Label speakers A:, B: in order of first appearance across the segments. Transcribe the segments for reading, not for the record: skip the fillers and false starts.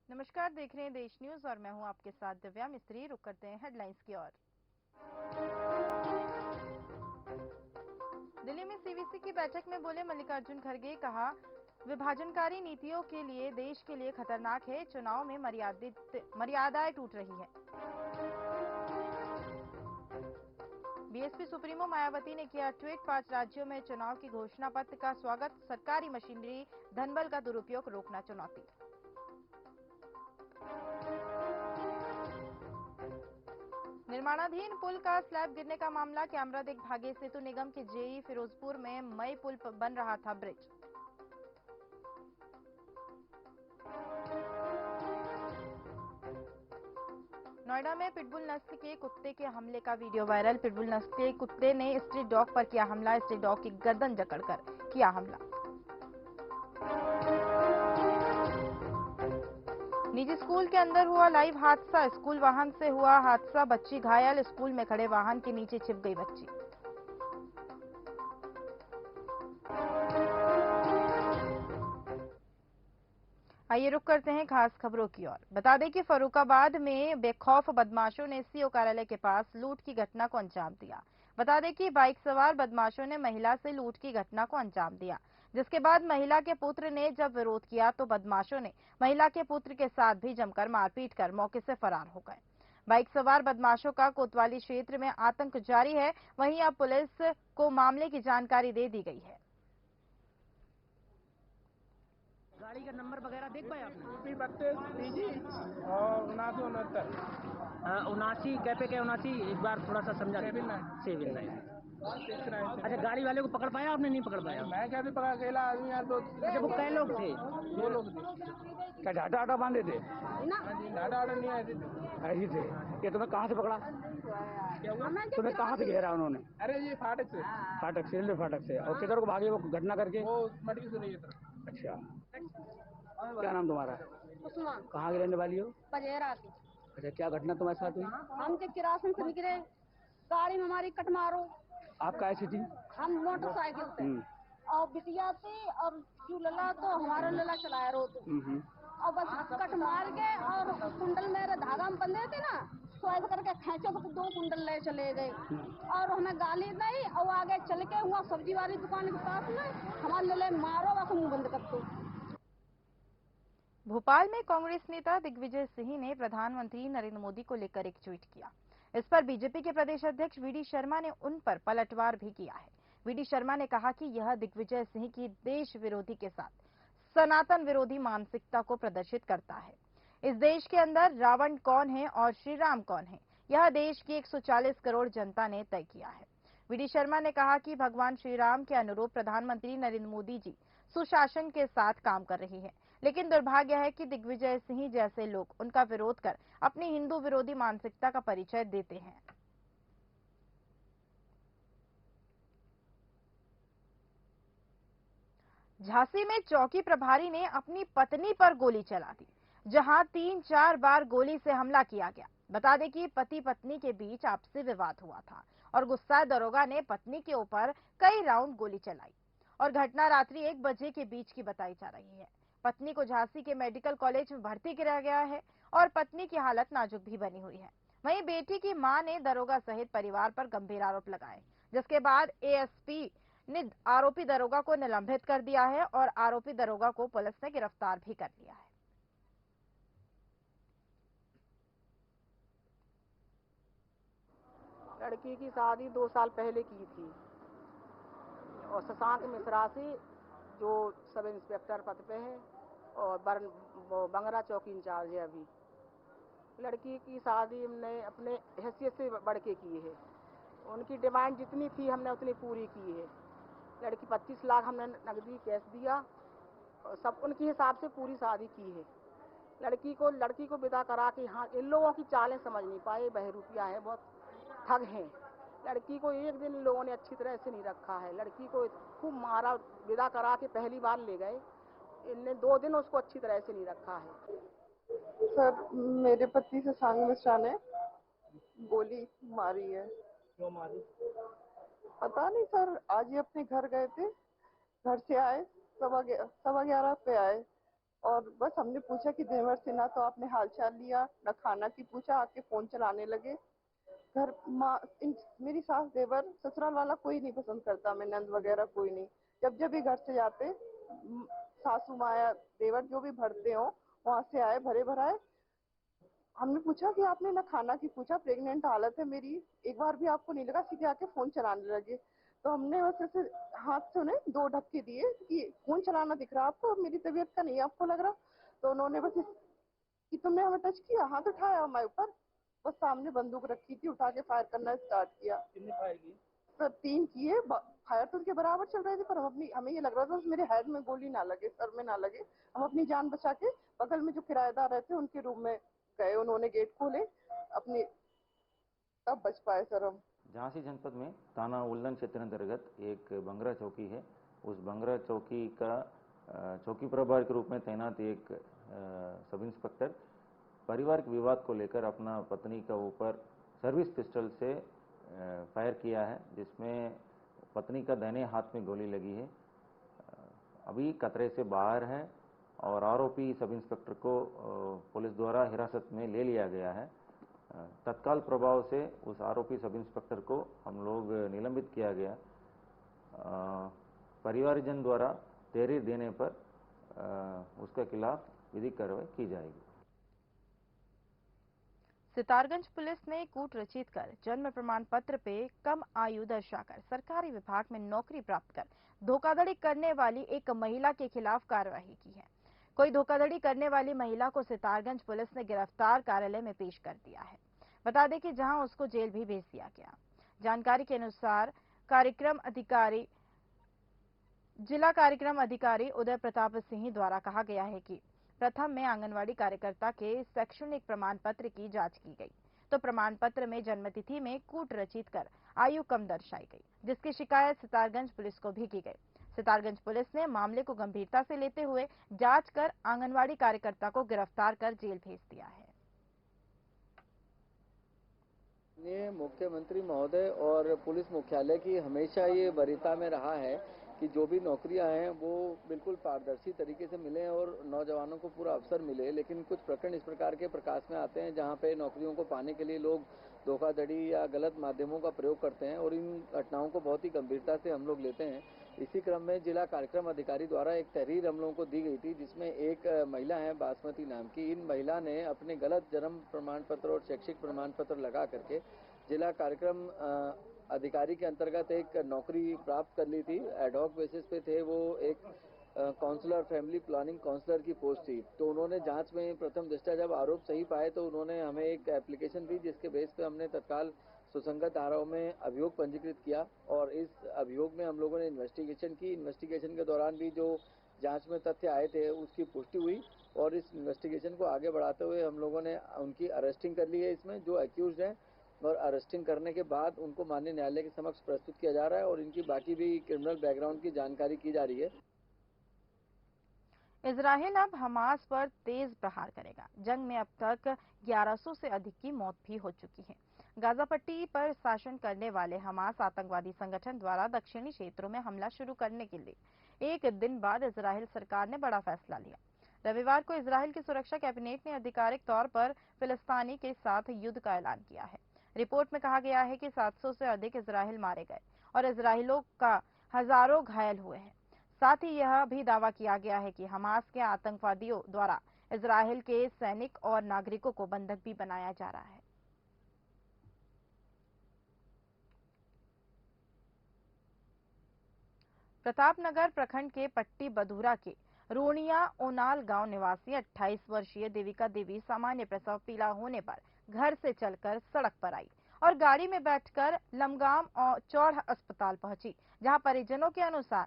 A: नमस्कार, देख रहे हैं देश न्यूज और मैं हूं आपके साथ दिव्या मिस्त्री। रुक करते हैं हेडलाइंस की ओर। दिल्ली में सीवीसी की बैठक में बोले मल्लिकार्जुन खड़गे, कहा विभाजनकारी नीतियों के लिए देश के लिए खतरनाक है, चुनाव में मर्यादाएं टूट रही है। बीएसपी सुप्रीमो मायावती ने किया ट्वीट, 5 राज्यों में चुनाव की घोषणा पत्र का स्वागत, सरकारी मशीनरी धनबल का दुरुपयोग रोकना चुनौती। निर्माणाधीन पुल का स्लैब गिरने का मामला, कैमरा देख भागे सेतु निगम के जेई, फिरोजपुर में मई पुल बन रहा था ब्रिज। नोएडा में पिटबुल नस्ल के कुत्ते के हमले का वीडियो वायरल, पिटबुल नस्ल के कुत्ते ने स्ट्रीट डॉग पर किया हमला, स्ट्रीट डॉग की गर्दन जकड़कर किया हमला। निजी स्कूल के अंदर हुआ लाइव हादसा, स्कूल वाहन से हुआ हादसा, बच्ची घायल, स्कूल में खड़े वाहन के नीचे छिप गई बच्ची। आइए रुक करते हैं खास खबरों की ओर। बता दें कि फर्रुखाबाद में बेखौफ बदमाशों ने सीओ कार्यालय के पास लूट की घटना को अंजाम दिया। बता दें कि बाइक सवार बदमाशों ने महिला से लूट की घटना को अंजाम दिया, जिसके बाद महिला के पुत्र ने जब विरोध किया तो बदमाशों ने महिला के पुत्र के साथ भी जमकर मारपीट कर मौके से फरार हो गए। बाइक सवार बदमाशों का कोतवाली क्षेत्र में आतंक जारी है। वहीं अब पुलिस को मामले की जानकारी दे दी गई है।
B: गाड़ी का नंबर वगैरह देख पाए आपने?
C: 32 और 79
B: 79 कैपे के 79 एक बार थोड़ा सा समझा। 79 अच्छा, गाड़ी वाले को पकड़ पाया आपने? नहीं पकड़ पाया?
C: मैं क्या भी पकड़ा, अकेला आदमी यार।
B: अच्छा, वो कै लोग थे?
C: 2 लोग थे।
D: क्या डाटा आटा बांधे थे?
C: डाटा आटा नहीं आए थे।
D: ऐसी थे। ये तुम्हें कहाँ से पकड़ा?
C: क्या हुआ?
D: तुम्हें कहाँ से घेरा उन्होंने?
C: अरे ये फाटक से।
D: फाटक से, रेलवे फाटक से। और किधर को भागे वो घटना करके?
C: वो मटकी सुनी है।
D: अच्छा, क्या नाम तुम्हारा?
E: उस्मान।
D: कहाँ की रहने वाली हो?
E: बजेरा की।
D: अच्छा, क्या घटना तुम्हारे साथ हुई?
E: हम जब किरासन से निकले, गाड़ी में हमारी कट मारो।
D: आप कहाँ से थी?
E: हम मोटरसाइकिल से और बिटिया थी और जो लला तो हमारा लला चलाया रो तो और बस कट मार के और कुंडल मेरे धागा में बंधे थे ना, तो ऐसे करके खींचे तो 2 कुंडल ले चले गए और हमें गाली दी और आगे चल के हुआ सब्जी वाली दुकान के पास में हमारे लले मारो बस मुंह बंद कर दो।
A: भोपाल में कांग्रेस नेता दिग्विजय सिंह ने प्रधानमंत्री नरेंद्र मोदी को लेकर एक ट्वीट किया। इस पर बीजेपी के प्रदेश अध्यक्ष वीडी शर्मा ने उन पर पलटवार भी किया है। वीडी शर्मा ने कहा कि यह दिग्विजय सिंह की देश विरोधी के साथ सनातन विरोधी मानसिकता को प्रदर्शित करता है। इस देश के अंदर रावण कौन है और श्री राम कौन है, यह देश की 140 करोड़ जनता ने तय किया है। वीडी शर्मा ने कहा कि भगवान श्री राम के अनुरूप प्रधानमंत्री नरेंद्र मोदी जी सुशासन के साथ काम कर रही है, लेकिन दुर्भाग्य है कि दिग्विजय सिंह जैसे लोग उनका विरोध कर अपनी हिंदू विरोधी मानसिकता का परिचय देते हैं। झांसी में चौकी प्रभारी ने अपनी पत्नी पर गोली चला दी, जहां 3-4 बार गोली से हमला किया गया। बता दें कि पति पत्नी के बीच आपसी विवाद हुआ था और गुस्साए दरोगा ने पत्नी के ऊपर कई राउंड गोली चलाई और घटना रात्रि 1 बजे के बीच की बताई जा रही है। पत्नी को झांसी के मेडिकल कॉलेज में भर्ती कराया गया है और पत्नी की हालत नाजुक भी बनी हुई है। वहीं बेटी की मां ने दरोगा सहित परिवार पर गंभीर आरोप लगाए, जिसके बाद एएसपी ने आरोपी दरोगा को निलंबित कर दिया है और आरोपी दरोगा को पुलिस ने गिरफ्तार भी कर लिया है।
F: लड़की की शादी 2 साल पहले की थी और शशांक मिश्रा से, जो सब इंस्पेक्टर पद पे है और बंगरा चौकी इंचार्ज है। अभी लड़की की शादी हमने अपने हैसियत से बढ़ के की है। उनकी डिमांड जितनी थी हमने उतनी पूरी की है। लड़की 25 लाख हमने नकदी कैश दिया और सब उनके हिसाब से पूरी शादी की है। लड़की को विदा करा के, हाँ इन लोगों की चालें समझ नहीं पाए, बहरूपिया है, बहुत ठग हैं। लड़की को एक दिन इन लोगों ने अच्छी तरह से नहीं रखा है। लड़की को खूब मारा, विदा करा के पहली बार ले गए, इनने 2 दिन उसको अच्छी तरह से नहीं रखा है।
G: सर, मेरे पति शशांक मिश्रा ने गोली मारी है।
C: क्यों मारी?
G: पता नहीं सर, आज ही अपने घर गए थे, घर से आए 11:15 पे आए और बस हमने पूछा कि देवर से ना तो आपने हालचाल लिया, ना खाना की पूछा, आके फोन चलाने लगे। घर मेरी सास देवर ससुराल वाला कोई नहीं पसंद करता, मैं नंद वगैरह कोई नहीं। जब जब भी घर से जाते सासू माया देवर जो भी भरते हो वहां से आए भरे भराए। हमने पूछा कि आपने ना खाना की पूछा, प्रेग्नेंट हालत है मेरी, एक बार भी आपको नहीं लगा, सीधे आके फोन चलाने लगे। तो हमने बस ऐसे हाथ से उन्हें 2 धक्के दिए कि फोन चलाना दिख रहा आपको, मेरी तबीयत का नहीं आपको लग रहा। तो उन्होंने बस कि तुमने हमें टच किया, हाथ उठाया हमारे ऊपर, बस सामने बंदूक रखी थी, उठा के फायर करना स्टार्ट किया।
C: कितनी फायर की?
G: सर 3 किए, फायर तो उनके बराबर चल रहे थे, पर हमें ये लग रहा था मेरे हेड में गोली ना लगे, सर में ना लगे। हम अपनी जान बचा के बगल में जो किराएदार रहते उनके रूम में गए, उन्होंने गेट खोले अपने, तब बच पाए सर हम।
H: झांसी जनपद में थाना उल्लन क्षेत्र अंतर्गत एक बंगरा चौकी है। उस बंगरा चौकी का चौकी प्रभारी के रूप में तैनात एक सब इंस्पेक्टर पारिवारिक विवाद को लेकर अपना पत्नी का ऊपर सर्विस पिस्टल से फायर किया है, जिसमें पत्नी का दाहिने हाथ में गोली लगी है। अभी खतरे से बाहर है और आरोपी सब इंस्पेक्टर को पुलिस द्वारा हिरासत में ले लिया गया है। तत्काल प्रभाव से उस आरोपी सब इंस्पेक्टर को हम लोग निलंबित किया गया। परिवारजन द्वारा तहरीर देने पर उसके खिलाफ विधिक कार्रवाई की जाएगी।
A: सितारगंज पुलिस ने कूट रचित कर जन्म प्रमाण पत्र पे कम आयु दर्शाकर सरकारी विभाग में नौकरी प्राप्त कर धोखाधड़ी करने वाली एक महिला के खिलाफ कार्रवाई की है। कोई धोखाधड़ी करने वाली महिला को सितारगंज पुलिस ने गिरफ्तार कार्यालय में पेश कर दिया है। बता दें कि जहां उसको जेल भी भेज दिया गया। जानकारी के अनुसार जिला कार्यक्रम अधिकारी उदय प्रताप सिंह द्वारा कहा गया है कि प्रथम में आंगनवाड़ी कार्यकर्ता के शैक्षणिक प्रमाण पत्र की जांच की गई, तो प्रमाण पत्र में जन्मतिथि में कूट रचित कर आयु कम दर्शाई गई, जिसकी शिकायत सितारगंज पुलिस को भी की गई। सितारगंज पुलिस ने मामले को गंभीरता से लेते हुए जांच कर आंगनवाड़ी कार्यकर्ता को गिरफ्तार कर जेल भेज दिया है।
I: ये मुख्यमंत्री महोदय और पुलिस मुख्यालय की हमेशा ये वरीयता में रहा है कि जो भी नौकरियां हैं वो बिल्कुल पारदर्शी तरीके से मिले और नौजवानों को पूरा अवसर मिले। लेकिन कुछ प्रकरण इस प्रकार के प्रकाश में आते हैं जहां पे नौकरियों को पाने के लिए लोग धोखाधड़ी या गलत माध्यमों का प्रयोग करते हैं और इन घटनाओं को बहुत ही गंभीरता से हम लोग लेते हैं। इसी क्रम में जिला कार्यक्रम अधिकारी द्वारा एक तहरीर हम लोगों को दी गई थी, जिसमें एक महिला है बासमती नाम की। इन महिला ने अपने गलत जन्म प्रमाण पत्र और शैक्षिक प्रमाण पत्र लगा करके जिला कार्यक्रम अधिकारी के अंतर्गत एक नौकरी प्राप्त कर ली थी। एडहॉक बेसिस पे थे वो, एक काउंसलर, फैमिली प्लानिंग काउंसलर की पोस्ट थी। तो उन्होंने जांच में प्रथम दृष्टया जब आरोप सही पाए तो उन्होंने हमें एक एप्लीकेशन दी, जिसके बेस पे हमने तत्काल सुसंगत धाराओं में अभियोग पंजीकृत किया और इस अभियोग में हम लोगों ने इन्वेस्टिगेशन की। इन्वेस्टिगेशन के दौरान भी जो जांच में तथ्य आए थे उसकी पुष्टि हुई और इस इन्वेस्टिगेशन को आगे बढ़ाते हुए हम लोगों ने उनकी अरेस्टिंग कर ली है। इसमें जो एक्यूज्ड हैं और अरेस्टिंग करने के बाद उनको माननीय न्यायालय के समक्ष प्रस्तुत किया जा रहा है और इनकी बाकी भी क्रिमिनल बैकग्राउंड की जानकारी की जा रही है।
A: इजराइल अब हमास पर तेज प्रहार करेगा। जंग में अब तक 1100 से अधिक की मौत भी हो चुकी है। गाजा पट्टी पर शासन करने वाले हमास आतंकवादी संगठन द्वारा दक्षिणी क्षेत्रों में हमला शुरू करने के लिए एक दिन बाद इजराइल सरकार ने बड़ा फैसला लिया। रविवार को इजराइल की सुरक्षा कैबिनेट ने आधिकारिक तौर पर फिलिस्तीनी के साथ युद्ध का ऐलान किया है। रिपोर्ट में कहा गया है कि 700 से अधिक इजराइल मारे गए और इजराइलियों का हजारों घायल हुए हैं। साथ ही यह भी दावा किया गया है कि हमास के आतंकवादियों द्वारा इजराइल के सैनिक और नागरिकों को बंधक भी बनाया जा रहा है। प्रतापनगर प्रखंड के पट्टी बधूरा के रोनिया ओनाल गांव निवासी 28 वर्षीय देविका देवी सामान्य प्रसव पीड़ा होने पर घर से चलकर सड़क पर आई और गाड़ी में बैठकर लमगाम और चौड़ अस्पताल पहुंची, जहां परिजनों के अनुसार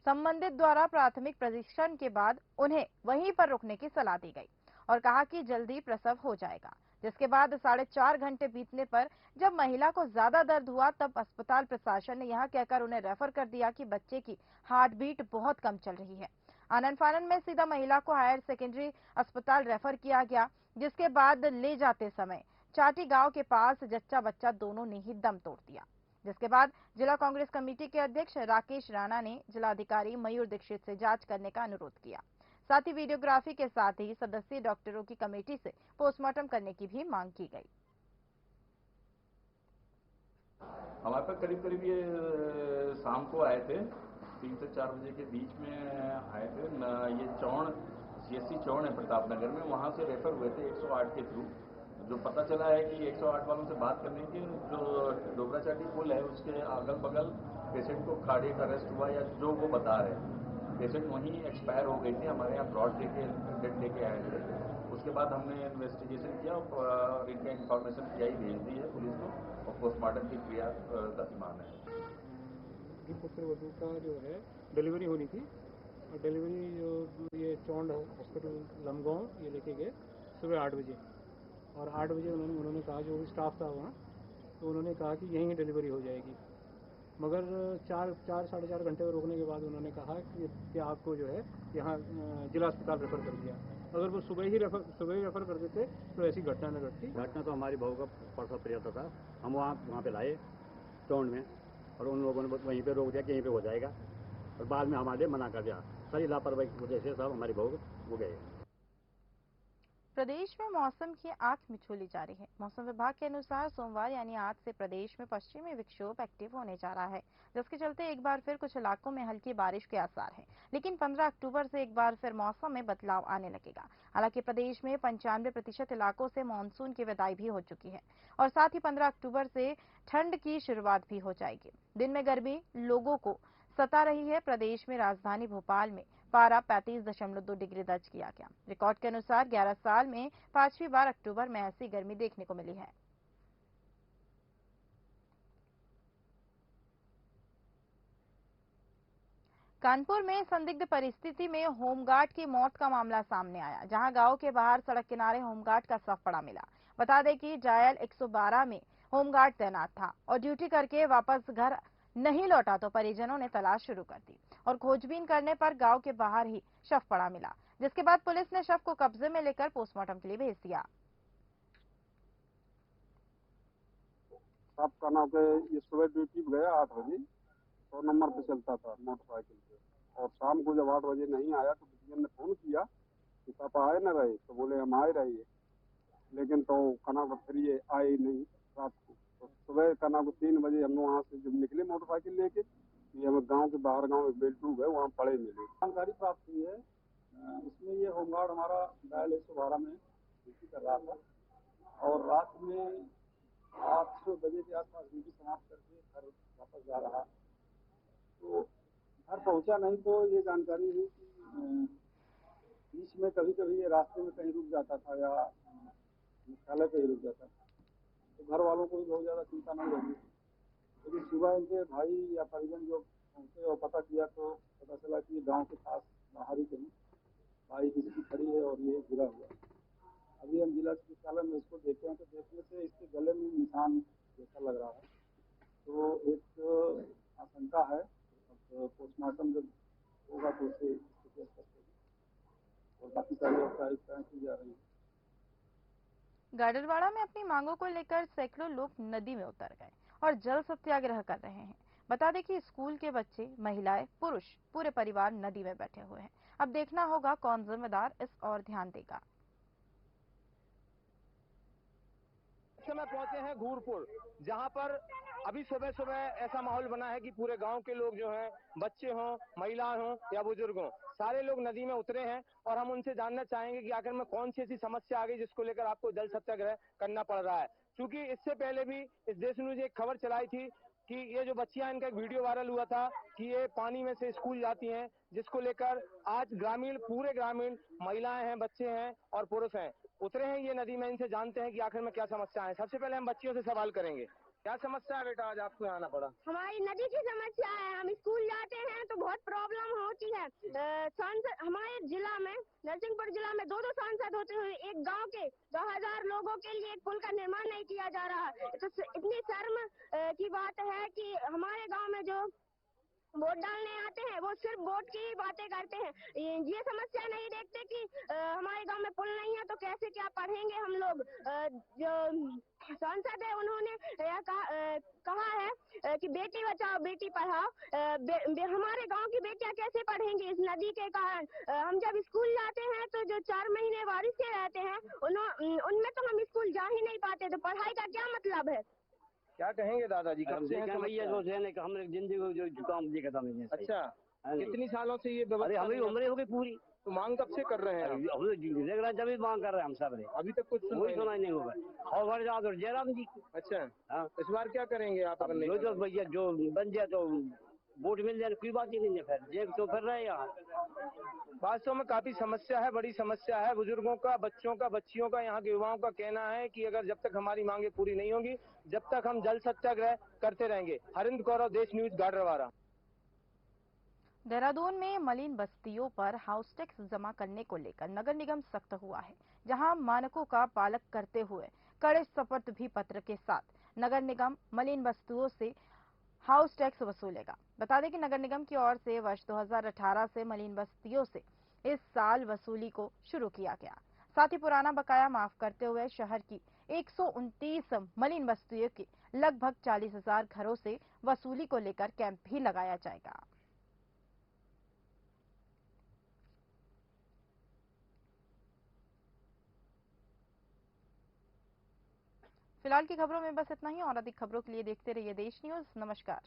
A: संबंधित द्वारा प्राथमिक परीक्षण के बाद उन्हें वहीं पर रुकने की सलाह दी गई और कहा कि जल्दी प्रसव हो जाएगा। जिसके बाद 4.5 घंटे बीतने पर जब महिला को ज्यादा दर्द हुआ तब अस्पताल प्रशासन ने यह कहकर उन्हें रेफर कर दिया कि बच्चे की हार्ट बीट बहुत कम चल रही है। आनन फानन में सीधा महिला को हायर सेकेंडरी अस्पताल रेफर किया गया, जिसके बाद ले जाते समय चाटी गांव के पास जच्चा बच्चा दोनों ने ही दम तोड़ दिया। जिसके बाद जिला कांग्रेस कमेटी के अध्यक्ष राकेश राणा ने जिलाधिकारी मयूर दीक्षित से जांच करने का अनुरोध किया। साथ ही वीडियोग्राफी के साथ ही सदस्यीय डॉक्टरों की कमेटी से पोस्टमार्टम करने की भी मांग की गई।
J: हमारे पास करीब करीब ये शाम को आए थे, 3 से 4 बजे के बीच में आए थे। ये चौड़ CSC चौड़ है प्रतापनगर में, वहाँ से रेफर हुए थे 108 के थ्रू। जो पता चला है कि 108 वालों से बात करने की, जो डोबराचाटी पुल है उसके अगल बगल पेशेंट को कार्डियक अरेस्ट हुआ या जो वो बता रहे हैं, पेशेंट वहीं एक्सपायर हो गई थी। हमारे यहाँ ब्रॉड डेट लेके आए थे। उसके बाद हमने इन्वेस्टिगेशन किया और इनका इन्फॉर्मेशन PI भेज दी है पुलिस को और पोस्टमार्टम की क्रिया गतिमान है।
C: पुत्र वधू का जो है डिलीवरी होनी थी और डिलीवरी जो ये चौंड हॉस्पिटल लमगांव ये लेके गए सुबह 8 बजे, और 8 बजे उन्होंने कहा, जो भी स्टाफ था वहाँ, तो उन्होंने कहा कि यहीं डिलीवरी हो जाएगी। मगर 4 साढ़े 4 घंटे में रोकने के बाद उन्होंने कहा कि आपको जो है यहाँ जिला अस्पताल रेफर कर दिया। अगर वो सुबह ही रेफर कर देते तो ऐसी घटना न घटती।
D: घटना तो हमारी बहू का परसों प्रियता था, हम वहाँ पे लाए चौंड में, और उन लोगों ने वहीं पे रोक दिया कि यहीं पे हो जाएगा, और बाद में हमारे मना कर दिया। सारी लापरवाही की वजह से सब हमारी बहू हो गए।
A: प्रदेश में मौसम की आंख मिचोली जारी है। मौसम विभाग के अनुसार सोमवार यानी आज से प्रदेश में पश्चिमी विक्षोभ एक्टिव होने जा रहा है, जिसके चलते एक बार फिर कुछ इलाकों में हल्की बारिश के आसार हैं। लेकिन 15 अक्टूबर से एक बार फिर मौसम में बदलाव आने लगेगा। हालांकि प्रदेश में 95% इलाकों से मानसून की विदाई भी हो चुकी है और साथ ही 15 अक्टूबर से ठंड की शुरुआत भी हो जाएगी। दिन में गर्मी लोगों को सता रही है। प्रदेश में राजधानी भोपाल में पारा 35.2 डिग्री दर्ज किया गया। रिकॉर्ड के अनुसार 11 साल में 5वीं बार अक्टूबर में ऐसी गर्मी देखने को मिली है। कानपुर में संदिग्ध परिस्थिति में होमगार्ड की मौत का मामला सामने आया, जहां गांव के बाहर सड़क किनारे होमगार्ड का शव पड़ा मिला। बता दें कि जायल 112 में होमगार्ड तैनात था और ड्यूटी करके वापस घर नहीं लौटा तो परिजनों ने तलाश शुरू कर दी और खोजबीन करने पर गांव के बाहर ही शव पड़ा मिला, जिसके बाद पुलिस ने शव को कब्जे में लेकर पोस्टमार्टम के लिए भेज दिया।
K: आपका नाम के ये सुबह ड्यूटी गया 8 बजे 100 नंबर पे चलता था मोटरसाइकिल पे, और शाम को जब 8 बजे नहीं आया तो बिजन ने फोन किया कि पापा आए न रहे, तो बोले हम आए रहिए, लेकिन तो कना को फिर ये आए नहीं रात को। तो सुबह कना को 3 बजे हम वहाँ से जब निकले मोटरसाइकिल लेके, ये हमें गांव के बाहर गांव एक बेल्टू गए, वहाँ पड़े मिले। जानकारी प्राप्त हुई है, इसमें ये होमगार्ड हमारा डायल 112 में ड्यूटी कर रहा था और रात में 8 बजे के आसपास ड्यूटी समाप्त करके घर वापस जा रहा, तो घर पहुंचा नहीं। तो ये जानकारी हुई कि बीच में कभी कभी ये रास्ते में कहीं रुक जाता था या मुख्यालय पे ही रुक जाता था, तो घर वालों को भी बहुत ज्यादा चिंता नहीं लगी। लेकिन सुबह इनके भाई या परिजन जो पहुंचे और पता किया तो पता चला कि गांव के पास बाहर ही कहीं बाइक इसकी खड़ी है और ये गिरा हुआ। अभी हम जिला चिकित्सालय में इसको देखे हैं तो देखने से इसके गले में निशान जैसा लग रहा है, तो एक आशंका है। अब पोस्टमार्टम जब होगा तो उसे और बाकी कार्यवाही की जा रही है।
A: गाडरवाड़ा में अपनी मांगों को लेकर सैकड़ों लोग नदी में उतर गए और जल सत्याग्रह कर रहे हैं। बता दें कि स्कूल के बच्चे, महिलाएं, पुरुष, पूरे परिवार नदी में बैठे हुए हैं। अब देखना होगा कौन जिम्मेदार इस ओर ध्यान देगा।
L: समय पहुंचे हैं घूरपुर, जहां पर अभी सुबह सुबह ऐसा माहौल बना है कि पूरे गांव के लोग जो हैं, बच्चे हों, महिलाएं हों या बुजुर्ग हों, सारे लोग नदी में उतरे हैं और हम उनसे जानना चाहेंगे कि आखिर में कौन सी ऐसी समस्या आ गई जिसको लेकर आपको जल सत्याग्रह करना पड़ रहा है। क्योंकि इससे पहले भी इस देश न्यूज एक खबर चलाई थी कि ये जो बच्चियां, इनका एक वीडियो वायरल हुआ था कि ये पानी में से स्कूल जाती हैं, जिसको लेकर आज ग्रामीण, पूरे ग्रामीण, महिलाएं हैं, बच्चे हैं और पुरुष हैं, उतरे हैं ये नदी में। इनसे जानते हैं कि आखिर में क्या समस्या है। सबसे पहले हम बच्चियों से सवाल करेंगे, क्या समस्या है बेटा आज आपको आना पड़ा?
E: हमारी नदी की समस्या है, हम स्कूल जाते हैं तो बहुत प्रॉब्लम होती है। सांसद हमारे जिला में, नरसिंहपुर जिला में 2 सांसद होते हुए एक गांव के 2000 लोगों के लिए एक पुल का निर्माण नहीं किया जा रहा है। तो इतनी शर्म की बात है कि हमारे गांव में जो
M: वोट डालने आते हैं, वो सिर्फ वोट की ही बातें करते हैं। ये समस्या नहीं देखते कि हमारे गांव में पुल नहीं है तो कैसे क्या पढ़ेंगे हम लोग। जो सांसद है उन्होंने कहा है कि बेटी बचाओ बेटी पढ़ाओ। हमारे गांव की बेटियां कैसे पढ़ेंगी इस नदी के कारण। हम जब स्कूल जाते हैं तो जो 4 महीने बारिश से रहते हैं उनमें तो हम स्कूल जा ही नहीं पाते, तो पढ़ाई का क्या मतलब है।
L: क्या कहेंगे दादाजी, कब से
D: भैया हमने जिंदगी जो जुकाम दिखा था मैंने।
L: अच्छा, कितनी सालों से ये
D: अरे हमारी उम्र हो गई पूरी,
L: तो मांग कब से कर रहे हैं आप?
D: जब भी मांग कर रहे हैं हम सब ने,
L: अभी तक कुछ
D: कोई सुनाई नहीं होगा। और जयराम जी।
L: अच्छा,
D: हाँ,
L: इस बार क्या करेंगे आप?
D: जो भैया जो बन जाए तो वोट मिल जाए, कोई बात ही नहीं है। फिर जेब तो फिर रहे यहाँ।
L: वास्तव में काफी समस्या है, बड़ी समस्या है। बुजुर्गों का, बच्चों का, बच्चियों का, यहाँ के युवाओं का कहना है कि अगर जब तक हमारी मांगे पूरी नहीं होंगी, जब तक हम जल सत्याग्रह करते रहेंगे। हरिंद्र गौरव, देश न्यूज, गाडरवारा।
A: देहरादून में मलिन बस्तियों पर हाउस टैक्स जमा करने को लेकर नगर निगम सख्त हुआ है, जहां मानकों का पालन करते हुए कड़े शपथ भी पत्र के साथ नगर निगम मलिन बस्तियों से हाउस टैक्स वसूलेगा। बता दें कि नगर निगम की ओर से वर्ष 2018 से मलिन बस्तियों से इस साल वसूली को शुरू किया गया। साथ ही पुराना बकाया माफ करते हुए शहर की 129 मलिन बस्तियों के लगभग 40,000 घरों से वसूली को लेकर कैंप भी लगाया जाएगा। फिलहाल की खबरों में बस इतना ही। और अधिक खबरों के लिए देखते रहिए देश न्यूज। नमस्कार।